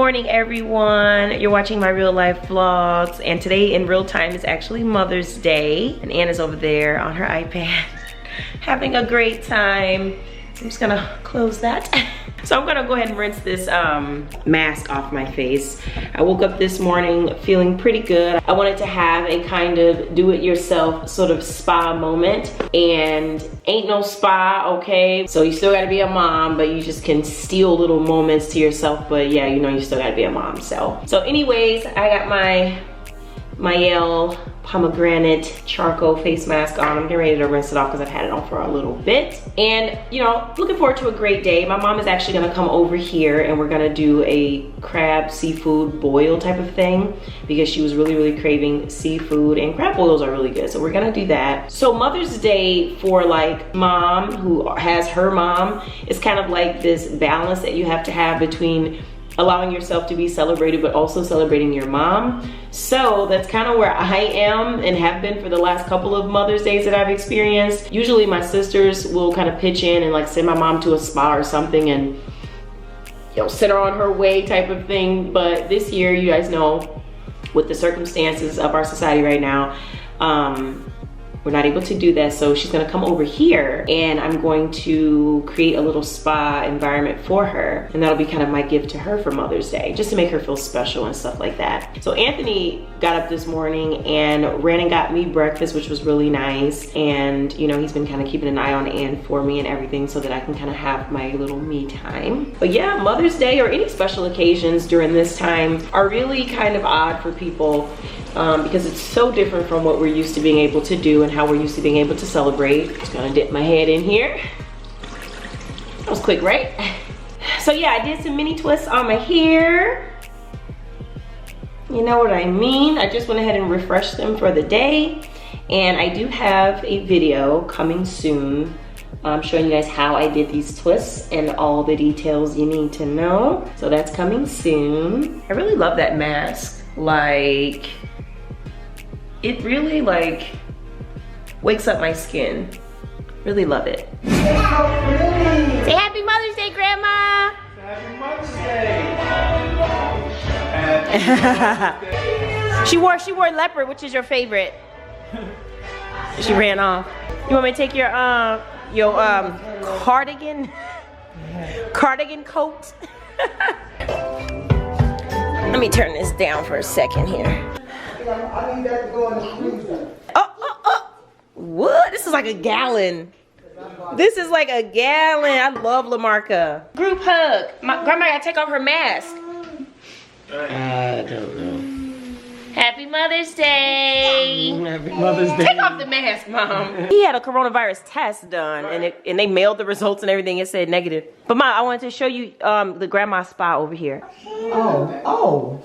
morning, everyone. You're watching my real life vlogs, and today in real time is actually Mother's Day, and Anna's over there on her iPad having a great time. I'm just gonna close that. So I'm gonna go ahead and rinse this mask off my face. I woke up this morning feeling pretty good. I wanted to have a kind of do-it-yourself sort of spa moment, and ain't no spa, okay? So you still gotta be a mom, but you just can steal little moments to yourself, but yeah, you know you still gotta be a mom. So anyways, I got my Mael pomegranate charcoal face mask on. I'm getting ready to rinse it off because I've had it on for a little bit. And you know, looking forward to a great day. My mom is actually gonna come over here and we're gonna do a crab seafood boil type of thing because she was really craving seafood, and crab boils are really good. So we're gonna do that. So Mother's Day for like mom who has her mom is kind of like this balance that you have to have between allowing yourself to be celebrated but also celebrating your mom. So that's kind of where I am and have been for the last couple of Mother's Days that I've experienced. Usually my sisters will kind of pitch in and like send my mom to a spa or something and, you know, send her on her way type of thing. But this year, you guys know, with the circumstances of our society right now, we're not able to do that. So she's gonna come over here and I'm going to create a little spa environment for her, and that'll be kind of my gift to her for Mother's Day, just to make her feel special and stuff like that. So Anthony got up this morning and ran and got me breakfast, which was really nice. And you know, he's been kind of keeping an eye on Ann for me and everything so that I can kind of have my little me time. But yeah, Mother's Day or any special occasions during this time are really kind of odd for people. Because it's so different from what we're used to being able to do and how we're used to being able to celebrate. Just gonna dip my head in here. That was quick, right? So yeah, I did some mini twists on my hair. You know what I mean? I just went ahead and refreshed them for the day. And I do have a video coming soon showing you guys how I did these twists and all the details you need to know. So that's coming soon. I really love that mask. Like, it really like wakes up my skin. Really love it. Say happy Mother's Day, Grandma. Happy Mother's Day. She wore leopard. Which is your favorite? She ran off. You want me to take your cardigan coat? Let me turn this down for a second here. I need that to go in the freezer. Oh. What? This is like a gallon. This is like a gallon. I love Lamarca. Group hug. My grandma gotta take off her mask. I don't know. Happy Mother's Day. Happy Mother's Day. Take off the mask, Mom. He had a coronavirus test done, and they mailed the results and everything. It said negative. But Mom, I wanted to show you the grandma spa over here. Oh.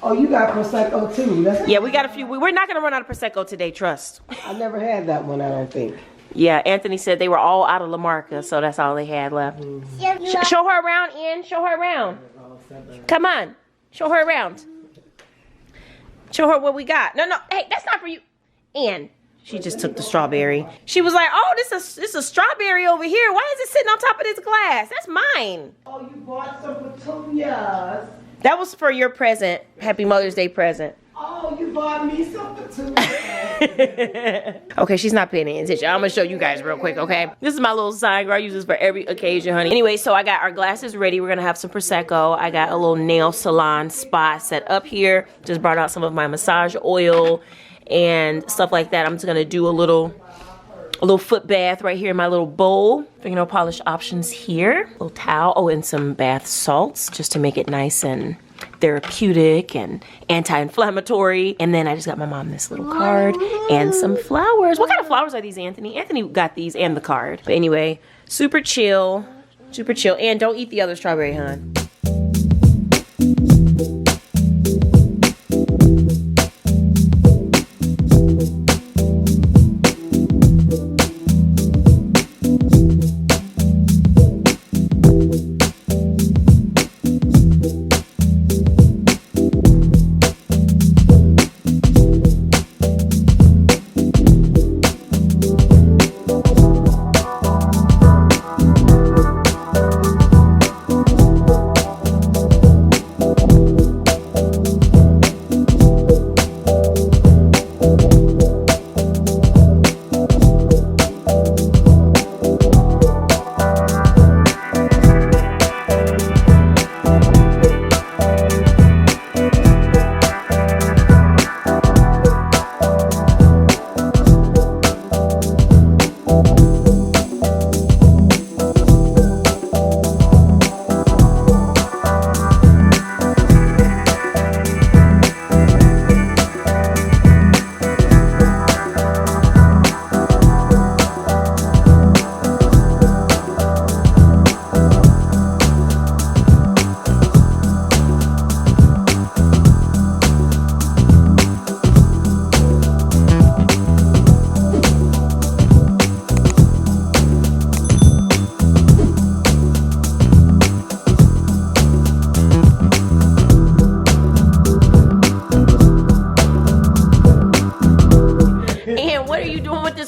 Oh, you got Prosecco too. Yeah, we got a few. We're not gonna run out of Prosecco today, trust. I never had that one, I don't think. Yeah, Anthony said they were all out of Lamarca, so that's all they had left. Show her around, Ann. Show her around. Come on. Show her around. Show her what we got. No, hey, that's not for you. Ann, she just took the strawberry. She was like, oh, this is a strawberry over here. Why is it sitting on top of this glass? That's mine. Oh, you bought some petunias. That was for your present. Happy Mother's Day present. Oh, you bought me some petunias. Okay, she's not paying any attention. I'm gonna show you guys real quick, okay? This is my little sign, girl. I use this for every occasion, honey. Anyway, so I got our glasses ready. We're gonna have some Prosecco. I got a little nail salon spot set up here. Just brought out some of my massage oil and stuff like that. I'm just gonna do a little foot bath right here in my little bowl. Fingernail polish options here. A little towel. Oh, and some bath salts just to make it nice and therapeutic and anti-inflammatory. And then I just got my mom this little card and some flowers. What kind of flowers are these, Anthony? Anthony got these and the card. But anyway, super chill. Super chill. And don't eat the other strawberry, hon.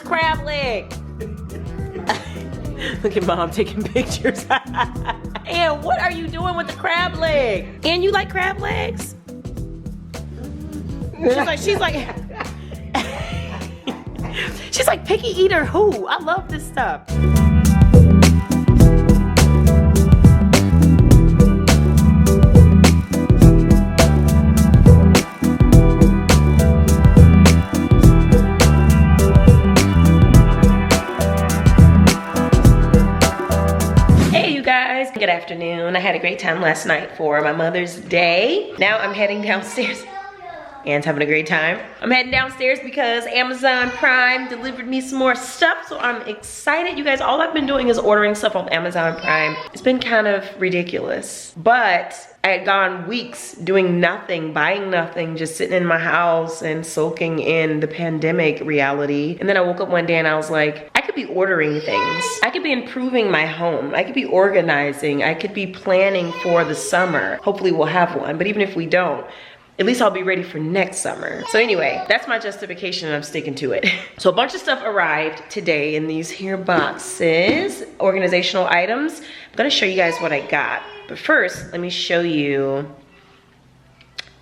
crab leg? Look at mom taking pictures. And what are you doing with the crab leg? And you like crab legs? She's like, she's like picky eater who? I love this stuff. Good afternoon. I had a great time last night for my Mother's Day. Now I'm heading downstairs. Anne's having a great time. I'm heading downstairs because Amazon Prime delivered me some more stuff, so I'm excited. You guys, all I've been doing is ordering stuff on Amazon Prime. It's been kind of ridiculous, but I had gone weeks doing nothing, buying nothing, just sitting in my house and soaking in the pandemic reality. And then I woke up one day and I was like, I could be ordering things. I could be improving my home. I could be organizing. I could be planning for the summer. Hopefully we'll have one, but even if we don't, at least I'll be ready for next summer. So anyway, that's my justification and I'm sticking to it. So a bunch of stuff arrived today in these here boxes, organizational items. I'm gonna show you guys what I got. But first, let me show you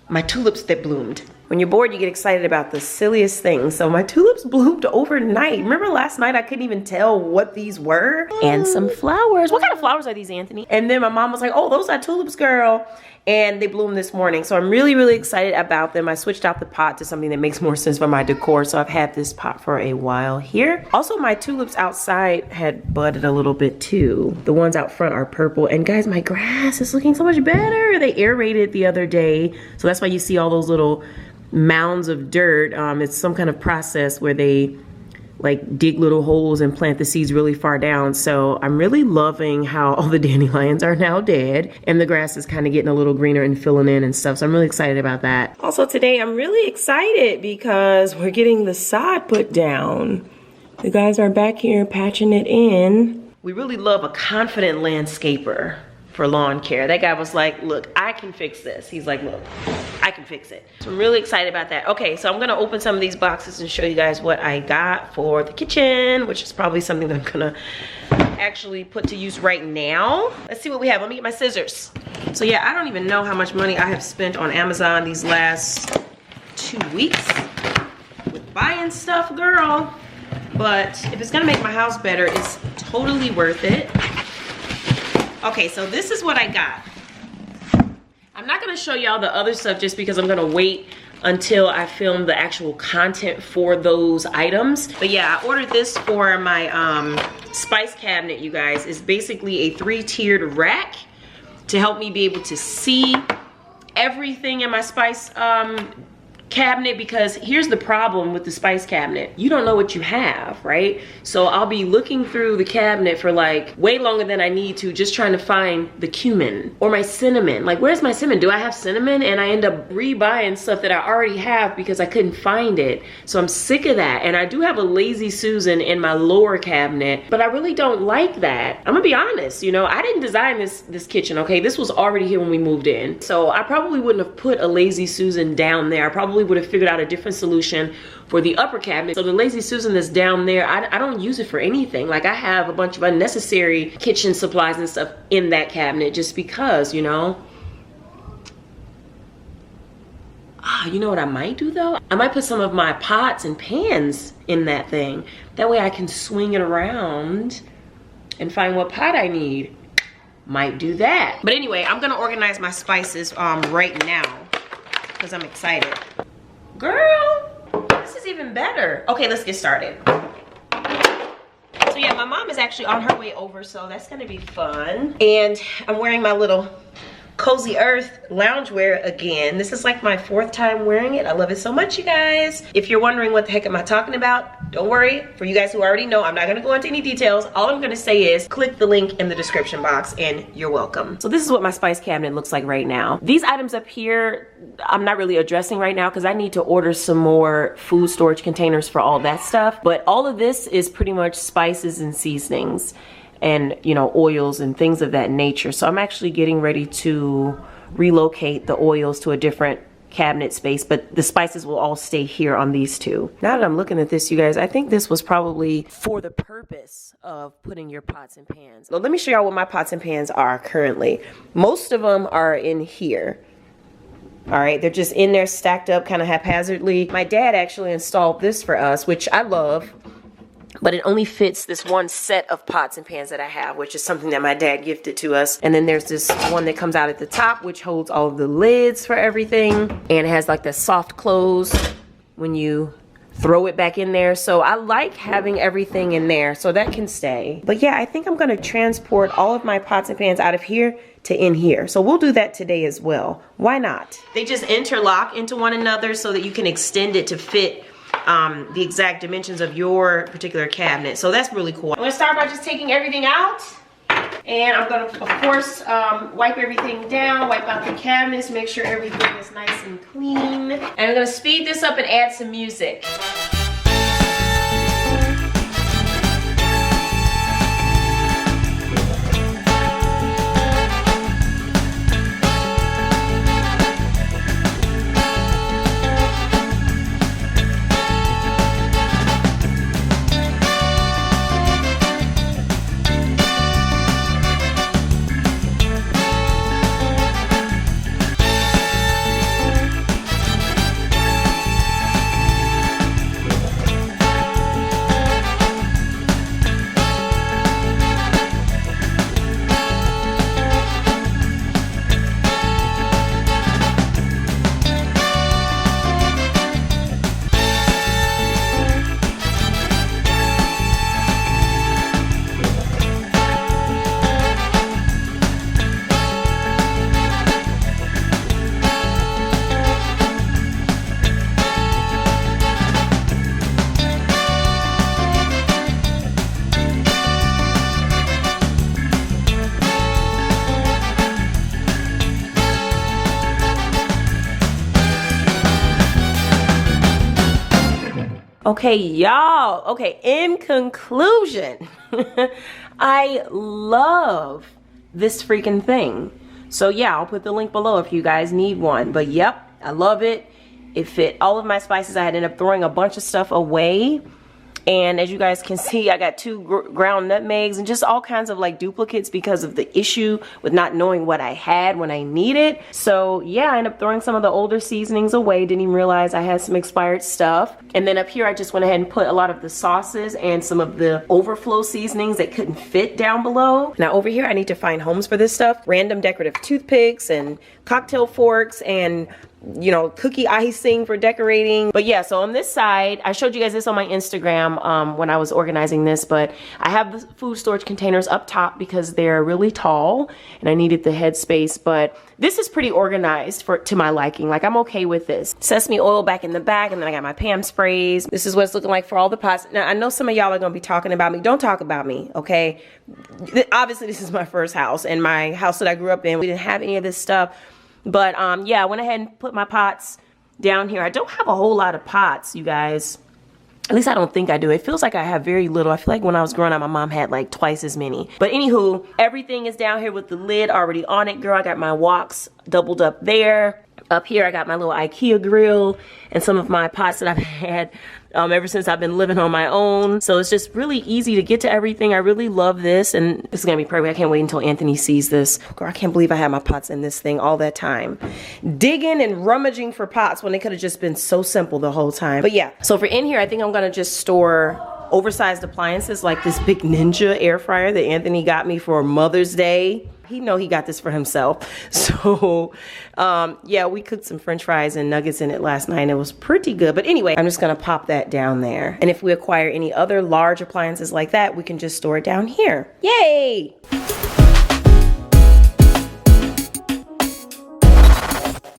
my tulips that bloomed. When you're bored, you get excited about the silliest things. So my tulips bloomed overnight. Remember last night, I couldn't even tell what these were? And some flowers. What kind of flowers are these, Anthony? And then my mom was like, oh, those are tulips, girl. And they bloomed this morning. So I'm really, really excited about them. I switched out the pot to something that makes more sense for my decor. So I've had this pot for a while here. Also, my tulips outside had budded a little bit too. The ones out front are purple. And guys, my grass is looking so much better. They aerated the other day. So that's why you see all those little mounds of dirt. It's some kind of process where they like dig little holes and plant the seeds really far down. So I'm really loving how all the dandelions are now dead and the grass is kind of getting a little greener and filling in and stuff. So I'm really excited about that. Also today I'm really excited because we're getting the sod put down. The guys are back here patching it in. We really love a confident landscaper for lawn care. That guy was like, look, I can fix this. He's like, look, I can fix it. So I'm really excited about that. Okay, so I'm gonna open some of these boxes and show you guys what I got for the kitchen, which is probably something that I'm gonna actually put to use right now. Let's see what we have. Let me get my scissors. So yeah, I don't even know how much money I have spent on Amazon these last 2 weeks with buying stuff, girl. But if it's gonna make my house better, it's totally worth it. Okay, so this is what I got. I'm not gonna show y'all the other stuff just because I'm gonna wait until I film the actual content for those items. But yeah, I ordered this for my spice cabinet, you guys. It's basically a 3-tiered rack to help me be able to see everything in my spice cabinet, because here's the problem with the spice cabinet. You don't know what you have, right? So I'll be looking through the cabinet for like way longer than I need to, just trying to find the cumin or my cinnamon. Like, where's my cinnamon? Do I have cinnamon? And I end up rebuying stuff that I already have because I couldn't find it. So I'm sick of that. And I do have a Lazy Susan in my lower cabinet, but I really don't like that. I'm gonna be honest, you know, I didn't design this kitchen, okay? This was already here when we moved in. So I probably wouldn't have put a Lazy Susan down there. I probably would have figured out a different solution for the upper cabinet. So the Lazy Susan that's down there, I don't use it for anything. Like, I have a bunch of unnecessary kitchen supplies and stuff in that cabinet just because, you know. You know what I might do though? I might put some of my pots and pans in that thing. That way I can swing it around and find what pot I need. Might do that. But anyway, I'm gonna organize my spices right now because I'm excited. Girl, this is even better. Okay, let's get started. So yeah, my mom is actually on her way over, so that's gonna be fun. And I'm wearing my little Cozy Earth loungewear again. This is like my 4th time wearing it. I love it so much, you guys. If you're wondering what the heck am I talking about, don't worry. For you guys who already know, I'm not gonna go into any details. All I'm gonna say is click the link in the description box and you're welcome. So this is what my spice cabinet looks like right now. These items up here, I'm not really addressing right now because I need to order some more food storage containers for all that stuff. But all of this is pretty much spices and seasonings and, you know, oils and things of that nature. So I'm actually getting ready to relocate the oils to a different cabinet space, but the spices will all stay here on these two. Now that I'm looking at this, you guys, I think this was probably for the purpose of putting your pots and pans. So let me show y'all what my pots and pans are currently. Most of them are in here. All right, they're just in there stacked up kind of haphazardly. My dad actually installed this for us, which I love, but it only fits this one set of pots and pans that I have, which is something that my dad gifted to us. And then there's this one that comes out at the top, which holds all of the lids for everything. And it has like the soft close when you throw it back in there. So I like having everything in there, so that can stay. But yeah, I think I'm gonna transport all of my pots and pans out of here to in here. So we'll do that today as well. Why not? They just interlock into one another so that you can extend it to fit the exact dimensions of your particular cabinet. So that's really cool. I'm gonna start by just taking everything out. And I'm gonna, of course, wipe everything down, wipe out the cabinets, make sure everything is nice and clean. And I'm gonna speed this up and add some music. Okay, y'all. Okay, in conclusion, I love this freaking thing. So yeah, I'll put the link below if you guys need one. But yep, I love it. It fit all of my spices. I had ended up throwing a bunch of stuff away. And as you guys can see, I got 2 ground nutmegs and just all kinds of like duplicates because of the issue with not knowing what I had when I need it. So yeah, I ended up throwing some of the older seasonings away. Didn't even realize I had some expired stuff. And then up here, I just went ahead and put a lot of the sauces and some of the overflow seasonings that couldn't fit down below. Now over here, I need to find homes for this stuff. Random decorative toothpicks and cocktail forks and, you know, cookie icing for decorating. But yeah, so on this side, I showed you guys this on my Instagram when I was organizing this, but I have the food storage containers up top because they're really tall and I needed the headspace. But this is pretty organized to my liking. Like, I'm okay with this. Sesame oil back in the back, and then I got my Pam sprays. This is what it's looking like for all the pots. Now, I know some of y'all are gonna be talking about me. Don't talk about me, okay? Obviously, this is my first house, and my house that I grew up in, we didn't have any of this stuff. But yeah, I went ahead and put my pots down here. I don't have a whole lot of pots, you guys. At least I don't think I do. It feels like I have very little. I feel like when I was growing up, my mom had like twice as many. But anywho, everything is down here with the lid already on it, girl. I got my woks doubled up there. Up here, I got my little IKEA grill and some of my pots that I've had ever since I've been living on my own. So it's just really easy to get to everything. I really love this, and this is gonna be perfect. I can't wait until Anthony sees this. Girl, I can't believe I had my pots in this thing all that time. Digging and rummaging for pots when it could have just been so simple the whole time. But yeah, so for in here, I think I'm gonna just store oversized appliances like this big Ninja air fryer that Anthony got me for Mother's Day. He know he got this for himself. So yeah, we cooked some french fries and nuggets in it last night and it was pretty good. But anyway, I'm just gonna pop that down there. And if we acquire any other large appliances like that, we can just store it down here. Yay!